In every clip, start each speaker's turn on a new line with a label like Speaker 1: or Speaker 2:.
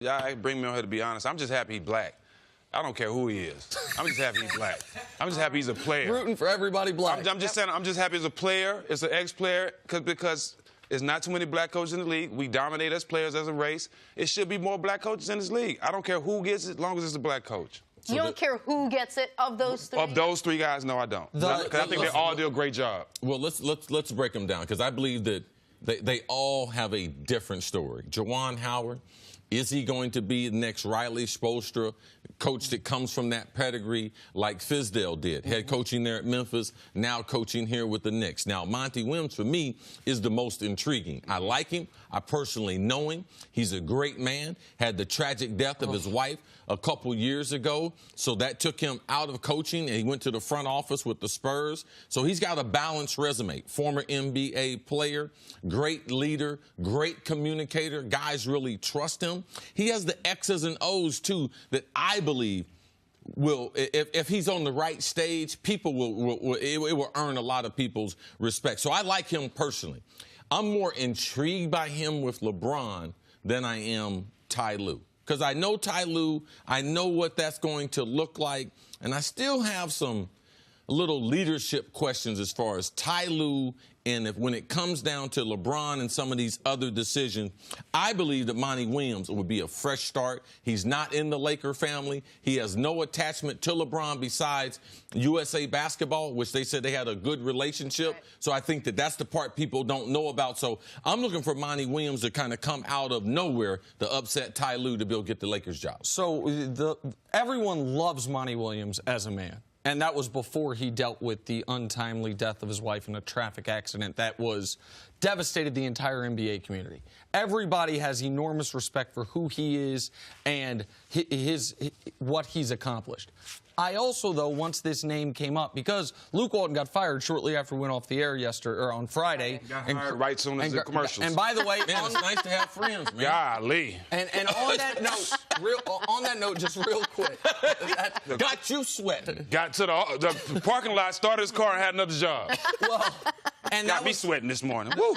Speaker 1: Y'all bring me on here to be honest. I'm just happy he's black. I don't care who he is. I'm just happy he's black. I'm just happy he's a player.
Speaker 2: Rooting for everybody black.
Speaker 1: I'm just saying, I'm just happy as a player, as an ex-player, because there's not too many black coaches in the league. We dominate as players as a race. It should be more black coaches in this league. I don't care who gets it, as long as it's a black coach.
Speaker 3: You don't care who gets it of those three?
Speaker 1: Of those three guys, no, I don't. Because I think they all do a great job.
Speaker 4: Well, let's break them down, because I believe that they all have a different story. Juwan Howard, is he going to be the next Riley Spoelstra, coach that comes from that pedigree like Fizdale did, head coaching there at Memphis, now coaching here with the Knicks. Now, Monty Williams, for me, is the most intriguing. I like him. I personally know him. He's a great man, had the tragic death of his wife a couple years ago, so that took him out of coaching, and he went to the front office with the Spurs. So he's got a balanced resume. Former NBA player, great leader, great communicator. Guys really trust him. He has the X's and O's, too, that I believe will, if he's on the right stage, people it will earn a lot of people's respect. So I like him personally. I'm more intrigued by him with LeBron than I am Ty Lue. Because I know Ty Lue, I know what that's going to look like, and I still have some little leadership questions as far as Ty Lue, and when it comes down to LeBron and some of these other decisions. I believe that Monty Williams would be a fresh start. He's not in the Laker family. He has no attachment to LeBron besides USA Basketball, which they said they had a good relationship. Right. So I think that that's the part people don't know about. So I'm looking for Monty Williams to kind of come out of nowhere to upset Ty Lue to be able to get the Lakers job.
Speaker 2: So everyone loves Monty Williams as a man. And that was before he dealt with the untimely death of his wife in a traffic accident that was devastated the entire NBA community. Everybody has enormous respect for who he is and what he's accomplished. I also, though, once this name came up, because Luke Walton got fired shortly after we went off the air on Friday.
Speaker 1: Got fired right soon as the commercials.
Speaker 2: And by the way,
Speaker 4: man, it's nice to have friends, man.
Speaker 1: Golly.
Speaker 2: And on that note, just real quick, got you sweating.
Speaker 1: Got to the parking lot, started his car, and had another job.
Speaker 2: Well, and
Speaker 1: got me sweating this morning. Woo.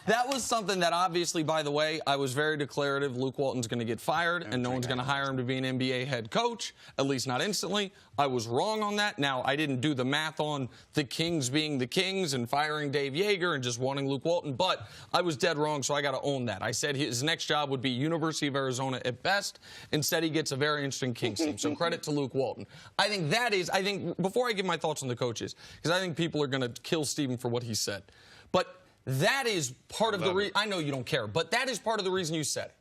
Speaker 2: That was something that obviously, by the way, I was very declarative. Luke Walton's going to get fired, and no one's going to hire him to be an NBA head coach, at least not instantly. I was wrong on that. Now, I didn't do the math on the Kings being the Kings and firing Dave Yeager and just wanting Luke Walton, but I was dead wrong, so I got to own that. I said his next job would be University of Arizona at best. Instead, he gets a very interesting Kings team, so credit to Luke Walton. I think before I give my thoughts on the coaches, because I think people are going to kill Stephen for what he said, but that is part of the reason. I know you don't care, but that is part of the reason you said it.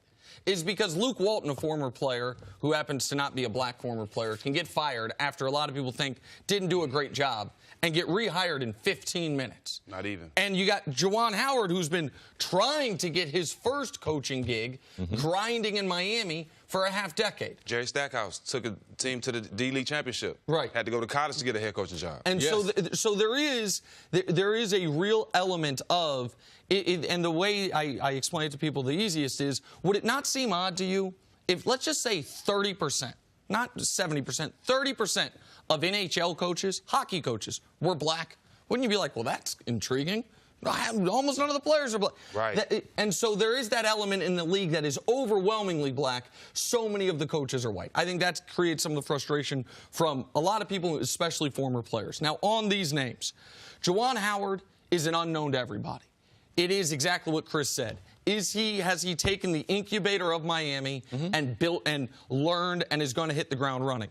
Speaker 2: Is because Luke Walton, a former player who happens to not be a black former player, can get fired after a lot of people think didn't do a great job and get rehired in 15 minutes.
Speaker 1: Not even.
Speaker 2: And you got Juwan Howard, who's been trying to get his first coaching gig, grinding in Miami for a half-decade.
Speaker 1: Jerry Stackhouse took a team to the D-League championship.
Speaker 2: Right.
Speaker 1: Had to go to college to get a head coaching job.
Speaker 2: And yes. So there is a real element of it, and the way I explain it to people the easiest is, would it not seem odd to you if, let's just say 30%, not 70%, 30% of NHL coaches, hockey coaches, were black? Wouldn't you be like, well, that's intriguing? Almost none of the players are black.
Speaker 1: Right.
Speaker 2: And so there is that element in the league that is overwhelmingly black. So many of the coaches are white. I think that creates some of the frustration from a lot of people, especially former players. Now, on these names, Juwan Howard is an unknown to everybody. It is exactly what Chris said. Has he taken the incubator of Miami and built and learned and is going to hit the ground running?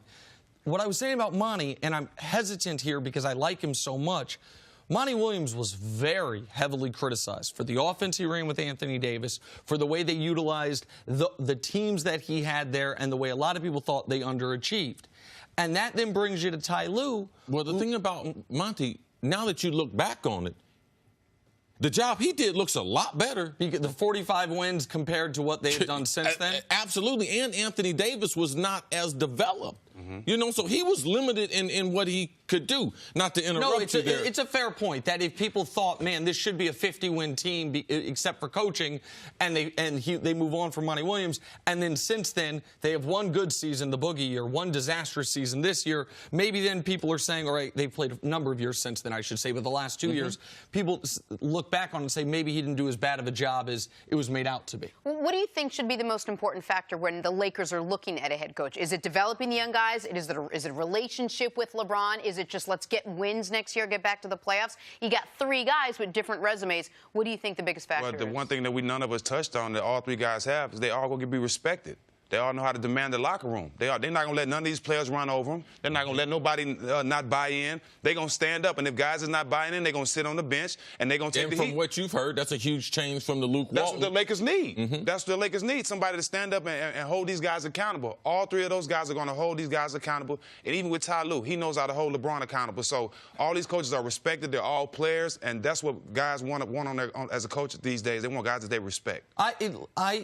Speaker 2: What I was saying about Monty, and I'm hesitant here because I like him so much, Monty Williams was very heavily criticized for the offense he ran with Anthony Davis, for the way they utilized the teams that he had there, and the way a lot of people thought they underachieved. And that then brings you to Ty Lue.
Speaker 4: Well, the thing about Monty, now that you look back on it, the job he did looks a lot better.
Speaker 2: The 45 wins compared to what they've done since then?
Speaker 4: Absolutely. And Anthony Davis was not as developed. You know, so he was limited in what he could do. Not to interrupt you there.
Speaker 2: It's a fair point that if people thought, man, this should be a 50-win team except for coaching, and they move on from Monty Williams, and then since then they have one good season, the Boogie year, one disastrous season this year, maybe then people are saying, all right, they've played a number of years since then, I should say, but the last 2 years, people look back on it and say maybe he didn't do as bad of a job as it was made out to be.
Speaker 3: What do you think should be the most important factor when the Lakers are looking at a head coach? Is it developing the young guys? Is it a relationship with LeBron? Is it just let's get wins next year, get back to the playoffs? You got 3 guys with different resumes. What do you think the biggest factor is?
Speaker 1: Well, the one thing that none of us touched on that all 3 guys have is they all going to be respected. They all know how to demand the locker room. They're not going to let none of these players run over them. They're not going to let nobody not buy in. They're going to stand up, and if guys is not buying in, they're going to sit on the bench, and they're going to take the heat.
Speaker 4: And from what you've heard, that's a huge change from the Luke Walton.
Speaker 1: That's what the Lakers need. That's what the Lakers need, somebody to stand up and hold these guys accountable. All 3 of those guys are going to hold these guys accountable, and even with Ty Lue, he knows how to hold LeBron accountable. So all these coaches are respected. They're all players, and that's what guys want as a coach these days. They want guys that they respect.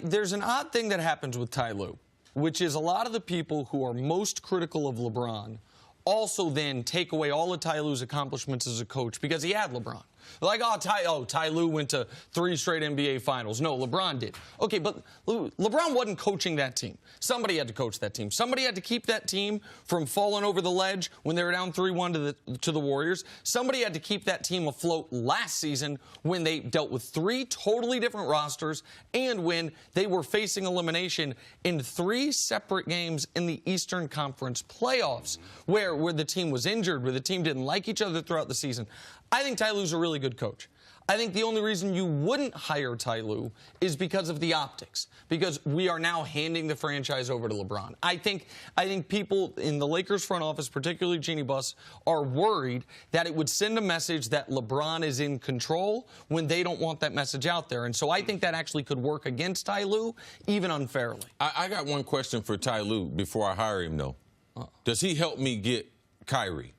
Speaker 2: There's an odd thing that happens with Ty Lue, which is a lot of the people who are most critical of LeBron also then take away all of Ty Lue's accomplishments as a coach because he had LeBron. Like, Ty Lue went to 3 straight NBA finals. No, LeBron did. Okay, but LeBron wasn't coaching that team. Somebody had to coach that team. Somebody had to keep that team from falling over the ledge when they were down 3-1 to the Warriors. Somebody had to keep that team afloat last season when they dealt with 3 totally different rosters and when they were facing elimination in 3 separate games in the Eastern Conference playoffs where the team was injured, where the team didn't like each other throughout the season. I think Ty Lue's a really good coach. I think the only reason you wouldn't hire Ty Lue is because of the optics, because we are now handing the franchise over to LeBron. I think people in the Lakers front office, particularly Jeannie Buss, are worried that it would send a message that LeBron is in control when they don't want that message out there. And so I think that actually could work against Ty Lue, even unfairly.
Speaker 4: I got one question for Ty Lue before I hire him, though. Does he help me get Kyrie?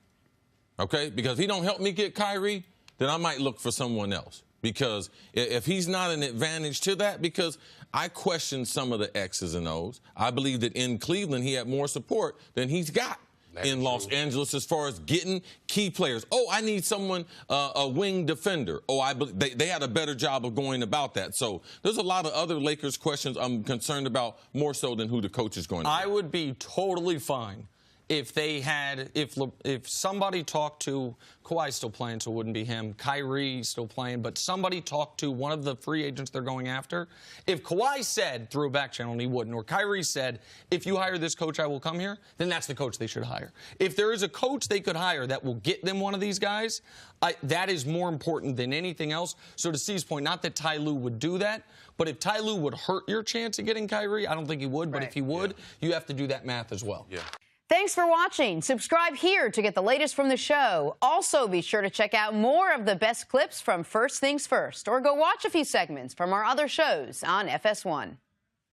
Speaker 4: Okay? Because if he don't help me get Kyrie, then I might look for someone else. Because if he's not an advantage to that, because I question some of the X's and O's. I believe that in Cleveland he had more support than he's got in Los Angeles as far as getting key players. Oh, I need someone, a wing defender. Oh, they had a better job of going about that. So there's a lot of other Lakers questions I'm concerned about more so than who the coach is going to be.
Speaker 2: I would be totally fine if they had, if somebody talked to, Kawhi's still playing, so it wouldn't be him. Kyrie still playing, but somebody talked to one of the free agents they're going after. If Kawhi said through a back channel, and he wouldn't, or Kyrie said, if you hire this coach, I will come here, then that's the coach they should hire. If there is a coach they could hire that will get them one of these guys, that is more important than anything else. So to Steve's point, not that Ty Lue would do that, but if Ty Lue would hurt your chance of getting Kyrie, I don't think he would, but if he would, you have to do that math as well.
Speaker 1: Yeah.
Speaker 3: Thanks for watching. Subscribe here to get the latest from the show. Also, be sure to check out more of the best clips from First Things First, or go watch a few segments from our other shows on FS1.